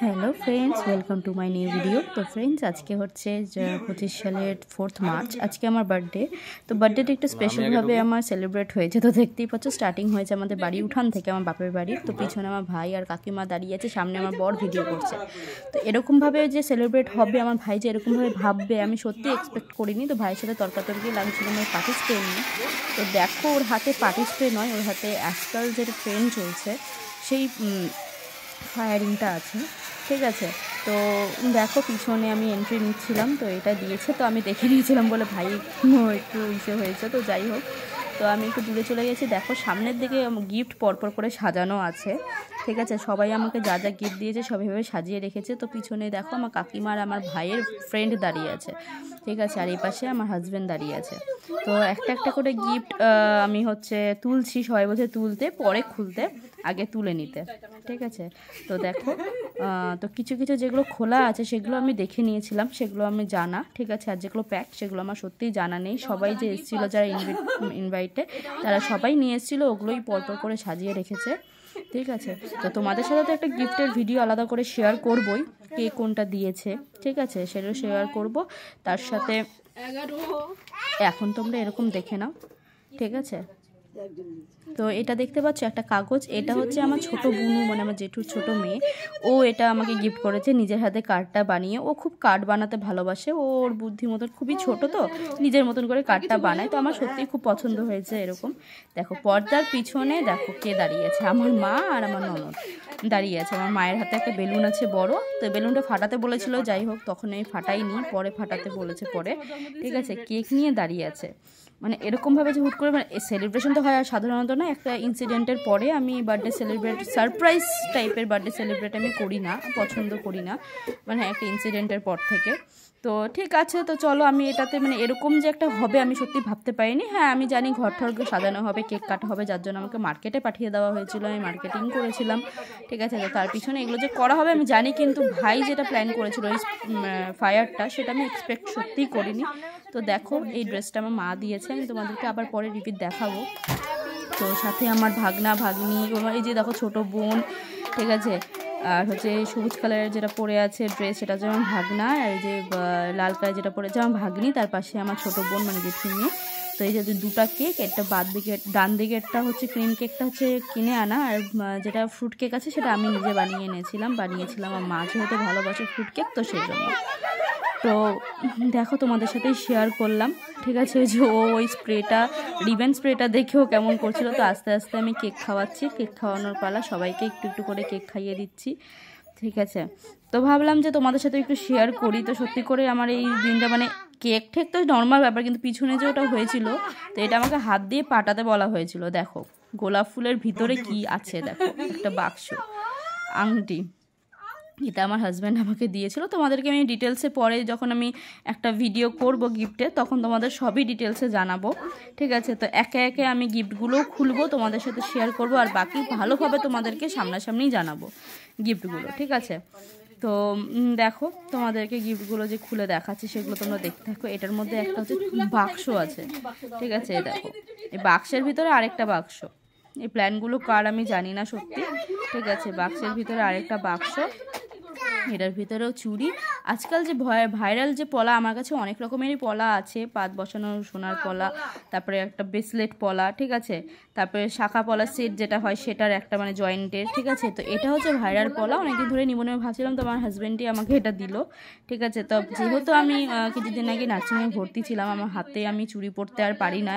Hello friends, welcome to my new video. তো friends, আজকে হচ্ছে 25 সালের 4 মার্চ। আজকে আমার বার্থডে। তো বার্থডেটা একটু স্পেশালভাবে আমার সেলিব্রেট হয়েছে। তো দেখতেই পাচ্ছ, স্টার্টিং হয়েছে আমাদের বাড়ি উঠান থেকে, আমার বাপের বাড়ি। তো পিছনে আমার ভাই আর কাকিমা দাঁড়িয়ে আছে, সামনে আমার বর ভিডিও করছে। তো এরকমভাবে যে সেলিব্রেট হবে, আমার ভাই যে এরকমভাবে ভাববে, আমি সত্যি এক্সপেক্ট করিনি। তো ভাইয়ের সাথে তর্কাতর্কি লাগছিল আমার পার্টি স্প্রে নিয়ে। তো দেখো, ওর হাতে পার্টি স্প্রে নয়, ওর হাতে আজকাল যেটা ট্রেন্ড চলছে সেই ফায়ারিংটা আছে, ঠিক আছে। তো দেখো, পিছনে আমি এন্ট্রি নিচ্ছিলাম, তো এটা দিয়েছে, তো আমি দেখে নিয়েছিলাম বলে ভাই একটু ইসে হয়েছে। তো যাই হোক, তো আমি একটু দূরে চলে গেছি। দেখো, সামনের দিকে গিফট পরপর করে সাজানো আছে, ঠিক আছে। সবাই আমাকে যা যা গিফট দিয়েছে সবইভাবে সাজিয়ে রেখেছে। তো পিছনে দেখো, আমার কাকিমা আর আমার ভাইয়ের ফ্রেন্ড দাঁড়িয়ে আছে, ঠিক আছে। আর এই পাশে আমার হাজব্যান্ড দাঁড়িয়ে আছে। তো একটা একটা করে গিফট আমি হচ্ছে তুলছি, সবাই বলছে তুলতে, পরে খুলতে, আগে তুলে নিতে, ঠিক আছে। তো দেখো, তো কিছু কিছু যেগুলো খোলা আছে সেগুলো আমি দেখে নিয়েছিলাম, সেগুলো আমি জানা, ঠিক আছে। আর যেগুলো প্যাক সেগুলো আমার সত্যিই জানা নেই। সবাই যে এসেছিলো, যারা ইনভাইটে, তারা সবাই নিয়ে এসেছিলো, ওগুলোই পরপর করে সাজিয়ে রেখেছে, ঠিক আছে। তো তোমাদের সাথে তো একটা গিফটের ভিডিও আলাদা করে শেয়ার করবই, কে কোনটা দিয়েছে, ঠিক আছে, সেটাও শেয়ার করব। তার সাথে এখন তোমরা এরকম দেখে নাও, ঠিক আছে। তো এটা দেখতে পাচ্ছ একটা কাগজ, এটা হচ্ছে আমার ছোট বুনু, মানে আমার জেঠুর ছোট মেয়ে, ও এটা আমাকে গিফট করেছে নিজের হাতে কার্ডটা বানিয়ে। ও খুব কার্ড বানাতে ভালোবাসে, ওর বুদ্ধি মতন, খুবই ছোট তো নিজের মতন করে কার্ডটা বানায়। তো আমার সত্যিই খুব পছন্দ হয়েছে এরকম। দেখো, পর্দার পিছনে দেখো কে দাঁড়িয়ে আছে, আমার মা আর আমার ননদ দাঁড়িয়ে আছে। আমার মায়ের হাতে একটা বেলুন আছে বড়, তো বেলুনটা ফাটাতে বলেছিল, যাই হোক তখন আমি ফাটাইনি, পরে ফাটাতে বলেছে পরে, ঠিক আছে। কেক নিয়ে দাঁড়িয়ে আছে, মানে এরকমভাবে যে হুট করে, মানে সেলিব্রেশন তো হয় আর সাধারণত না, একটা ইনসিডেন্টের পরে আমি বার্থডে সেলিব্রেট, সারপ্রাইজ টাইপের বার্থডে সেলিব্রেট আমি করি না, পছন্দ করি না, মানে একটা ইনসিডেন্টের পর থেকে। তো ঠিক আছে, তো চলো, আমি এটাতে মানে এরকম যে একটা হবে আমি সত্যি ভাবতে পারিনি। হ্যাঁ, আমি জানি ঘর ঠরকে সাজানো হবে, কেক কাটা হবে, যার জন্য আমাকে মার্কেটে পাঠিয়ে দেওয়া হয়েছিল, আমি মার্কেটিং করেছিলাম, ঠিক আছে। তো তার পিছনে এগুলো যে করা হবে আমি জানি, কিন্তু ভাই যেটা প্ল্যান করেছিল ওই ফায়ারটা, সেটা আমি এক্সপেক্ট সত্যিই করিনি। তো দেখো, এই ড্রেসটা আমার মা দিয়েছে, আমি তোমাদেরকে আবার পরে রিপিট দেখাবো। তো সাথে আমার ভাগনা ভাগ্নি, এই যে দেখো ছোট বোন, ঠিক আছে। আর হচ্ছে সবুজ কালারের যেটা পরে আছে ড্রেস, সেটা হচ্ছে আমার ভাগনা। আর এই যে লাল কালার যেটা পরেছে আমার ভাগ্নি, তার পাশে আমার ছোট বোন, মানে জেঠু মেয়ে। তো এই যে দুটা কেক, একটা ডান দিকেরটা হচ্ছে ক্রিম কেকটা হচ্ছে কিনে আনা, আর যেটা ফ্রুট কেক আছে সেটা আমি নিজে বানিয়েছিলাম। আমার মা যেহেতু ভালোবাসে ফ্রুট কেক, তো সেই জন্য। তো দেখো, তোমাদের সাথেই শেয়ার করলাম, ঠিক আছে। যে ওই স্প্রেটা, রিবেন স্প্রেটা দেখেও কেমন করছিল। তো আস্তে আস্তে আমি কেক খাওয়াচ্ছি, কেক খাওয়ানোর পালা, সবাইকে একটু একটু করে কেক খাইয়ে দিচ্ছি, ঠিক আছে। তো ভাবলাম যে তোমাদের সাথে একটু শেয়ার করি। তো সত্যি করে আমার এই দিনটা, মানে কেক ঠেক তো নর্মাল ব্যাপার, কিন্তু পিছনে যে ওটা হয়েছিল, তো এটা আমাকে হাত দিয়ে পাটাতে বলা হয়েছিল। দেখো, গোলাপ ফুলের ভিতরে কি আছে, দেখো একটা বাক্স, আংটি, এটা আমার হাজব্যান্ড আমাকে দিয়েছিল। তোমাদেরকে আমি ডিটেলসে পরে যখন আমি একটা ভিডিও করব গিফটে, তখন তোমাদের সবই ডিটেলসে জানাবো, ঠিক আছে। তো একে একে আমি গিফটগুলোও খুলবো, তোমাদের সাথে শেয়ার করব, আর বাকি ভালোভাবে তোমাদেরকে সামনাসামনিই জানাবো গিফটগুলো, ঠিক আছে। তো দেখো, তোমাদেরকে গিফটগুলো যে খুলে দেখাচ্ছি সেগুলো তোমরা দেখতে থাকো। এটার মধ্যে একটা হচ্ছে বাক্স আছে, ঠিক আছে। দেখো, এই বাক্সের ভিতরে আরেকটা বাক্স, এই প্ল্যানগুলো কার আমি জানি না সত্যি, ঠিক আছে। বাক্সের ভিতরে আরেকটা বাক্স, এটার ভিতরেও চুড়ি। আজকাল যে ভাইরাল যে পলা, আমার কাছে অনেক রকমেরই পলা আছে, পাত বসানো সোনার পলা, তারপরে একটা ব্রেসলেট পলা, ঠিক আছে। তারপরে শাখা পলা সেট যেটা হয় সেটার একটা, মানে জয়েন্টের, ঠিক আছে। তো এটা হচ্ছে ভাইরাল পলা, অনেকদিন ধরে নিবনে ভাবছিলাম, তো আমার হাজব্যান্ডই আমাকে এটা দিল, ঠিক আছে। তো যেহেতু আমি কিছুদিন আগে নার্সিংয়ে ভর্তি ছিলাম, আমার হাতে আমি চুড়ি পরতে আর পারি না,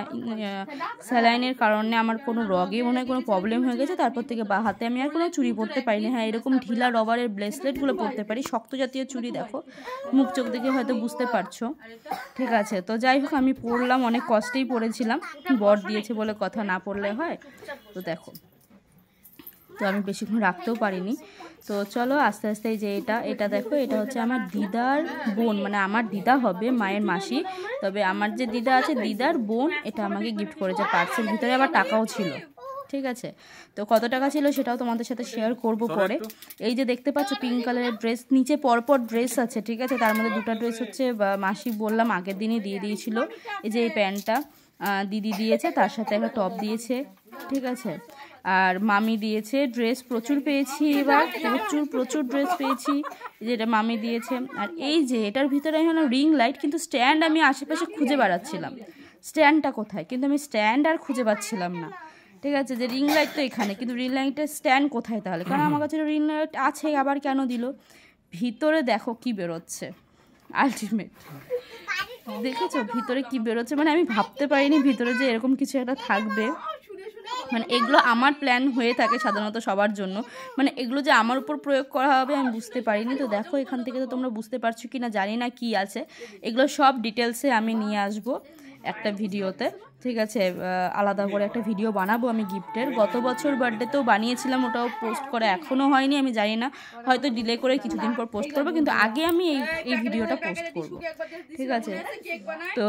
স্যালাইনের কারণে আমার কোনো রগে মনে হয় কোনো প্রবলেম হয়ে গেছে, তারপর থেকে বা হাতে আমি আর কোনো চুড়ি পরতে পারি না। হ্যাঁ, এরকম ঢিলা রবারের ব্রেসলেটগুলো পরতে পারি, শক্ত জাতীয় চুড়ি দেখো, মুখ চোখ দেখে হয়তো বুঝতে পারছো, ঠিক আছে। তো যাই হোক, আমি পরলাম, অনেক কষ্টেই পরেছিলাম, বর দিয়েছে বলে কথা, না পরলে হয়। তো দেখো, তো আমি বেশিক্ষণ রাখতেও পারিনি। তো চলো আস্তে আস্তে, যে এটা দেখো, এটা হচ্ছে আমার দিদার বোন, মানে আমার দিদা হবে, মায়ের মাসি, তবে আমার যে দিদা আছে, দিদার বোন, এটা আমাকে গিফট করেছে। পার্সের ভিতরে আবার টাকাও ছিল, ঠিক আছে। তো কত টাকা ছিল সেটাও তোমাদের সাথে শেয়ার করব পরে। এই যে দেখতে পাচ্ছ পিঙ্ক কালারের ড্রেস, নিচে পরপর ড্রেস আছে, ঠিক আছে। তার মধ্যে দুটো ড্রেস হচ্ছে মাসি বললাম আগের দিনই দিয়ে দিয়েছিল। এই যে এই প্যান্টটা দিদি দিয়েছে, তার সাথে একটা টপ দিয়েছে, ঠিক আছে। আর মামি দিয়েছে ড্রেস, প্রচুর পেয়েছি এবার, প্রচুর ড্রেস পেয়েছি, যেটা মামি দিয়েছে। আর এই যে এটার ভিতরে আমি হলো রিং লাইট, কিন্তু স্ট্যান্ড আমি আশেপাশে খুঁজে বেড়াচ্ছিলাম স্ট্যান্ডটা কোথায়, কিন্তু আমি স্ট্যান্ড আর খুঁজে পাচ্ছিলাম না। ঠিক আছে, যে রিং লাইট তো এখানে, কিন্তু রিং লাইটের স্ট্যান্ড কোথায় তাহলে, কারণ আমার কাছে রিং লাইট আছে, আবার কেন দিল। ভিতরে দেখো কি বেরোচ্ছে, আলটিমেট দেখেছো ভিতরে কি বেরোচ্ছে, মানে আমি ভাবতে পারিনি ভিতরে যে এরকম কিছু একটা থাকবে। মানে এগুলো আমার প্ল্যান হয়ে থাকে সাধারণত সবার জন্য, মানে এগুলো যে আমার উপর প্রয়োগ করা হবে আমি বুঝতে পারিনি। তো দেখো এখান থেকে তো তোমরা বুঝতে পারছো কি না জানি না কি আছে, এগুলো সব ডিটেলসে আমি নিয়ে আসবো একটা ভিডিওতে। ঠিক আছে, আলাদা করে একটা ভিডিও বানাবো আমি গিফটের। গত বছর বার্থডেতেও বানিয়েছিলাম, ওটাও পোস্ট করা এখনও হয়নি, আমি জানি না, হয়তো ডিলে করে কিছুদিন পর পোস্ট করবো, কিন্তু আগে আমি এই ভিডিওটা পোস্ট করব। ঠিক আছে, তো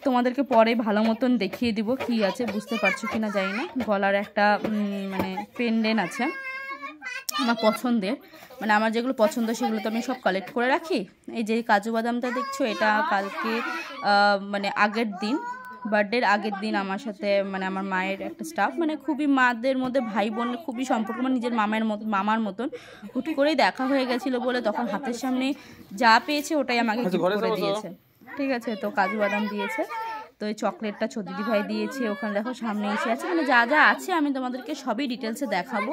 তোমাদেরকে পরে ভালো মতন দেখিয়ে দিব কি আছে, বুঝতে পারছো কি না জানি না। গলার একটা মানে পেন্ডেন্ট আছে আমার পছন্দের, মানে আমার যেগুলো পছন্দ সেগুলো তো আমি সব কালেক্ট করে রাখি। এই যে কাজু বাদামটা দেখছো, এটা কালকে মানে আগের দিন, বার্থডের আগের দিন আমার সাথে, মানে আমার মায়ের একটা স্টাফ, মানে খুবই মাদের মধ্যে ভাই বোনের খুবই সম্পর্ক, মানে নিজের মামার মতন, হুট করেই দেখা হয়ে গেছিলো বলে তখন হাতের সামনে যা পেয়েছে ওটাই আমাকে গিফট করে দিয়েছে। ঠিক আছে, তো কাজু বাদাম দিয়েছে, তো এই চকলেটটা দিদি ভাই দিয়েছে, ওখানে দেখো সামনে এসে আছে, মানে যা যা আছে আমি তোমাদেরকে সবই ডিটেলসে দেখাবো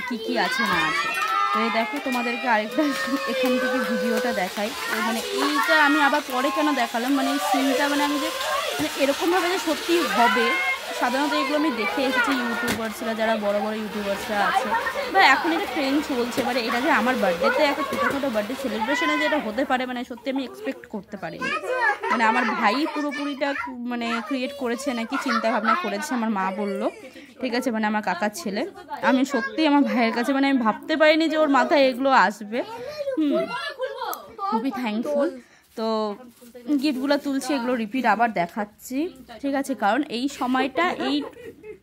কি কি আছে না আছে। তো এই দেখো তোমাদেরকে আরেকটা এখান থেকে ভিডিওটা দেখাই, মানে এইটা আমি আবার পরে কেন দেখালাম, মানে এই সিনটা, মানে আমি যে মানে এরকমভাবে যে সত্যি হবে, সাধারণত এগুলো আমি দেখে এসেছি ইউটিউবার্সরা, যারা বড় বড় ইউটিউবার্সরা আছে, বা এখন এটা ট্রেন্ড চলছে, এবারে এটা যে আমার বার্থডেতে একটা ছোটোখাটো বার্থডে সেলিব্রেশনে যে এটা হতে পারে, মানে সত্যি আমি এক্সপেক্ট করতে পারিনি। মানে আমার ভাই পুরোপুরিটা মানে ক্রিয়েট করেছে নাকি চিন্তা ভাবনা করেছে, আমার মা বললো। ঠিক আছে, মানে আমার কাকার ছেলে, আমি সত্যি আমার ভাইয়ের কাছে, মানে আমি ভাবতে পারিনি যে ওর মাথায় এগুলো আসবে। খুবই থ্যাঙ্কফুল। তো গিফটগুলো তুলছি, এগুলো রিপিট আবার দেখাচ্ছি। ঠিক আছে, কারণ এই সময়টা এই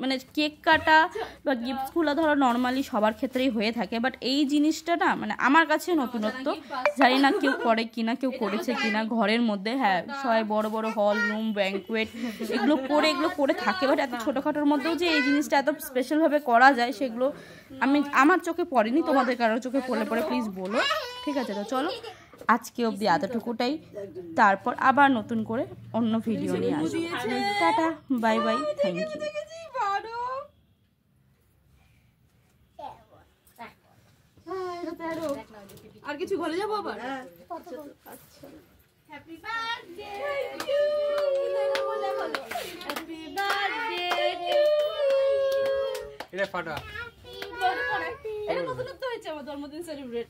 মানে কেক কাটা বা গিফটগুলো ধরো নর্মালি সবার ক্ষেত্রেই হয়ে থাকে, বাট এই জিনিসটা না মানে আমার কাছে নতুনত্ব, জানি না কেউ করে কিনা, কেউ করেছে কিনা ঘরের মধ্যে। হ্যাঁ, সবাই বড় বড় হল রুম ব্যাঙ্কুয়েট এগুলো করে থাকে, বাট এত ছোটোখাটোর মধ্যেও যে এই জিনিসটা এত স্পেশালভাবে করা যায় সেগুলো আমার চোখে পড়েনি, তোমাদের কারোর চোখে পড়লে পরে প্লিজ বলো। ঠিক আছে, তো চলো আজকে অবধি এতটুকুটাই, তারপর আবার নতুন করে অন্য ভিডিও নিয়ে আসবো। Tata, bye bye, thank you. আর কিছু বলে যাবো আবার? Happy birthday to you, happy birthday. এটা ফাটা, এটা নতুনত্ব হয়েছে আমার জন্মদিন সেলিব্রেট।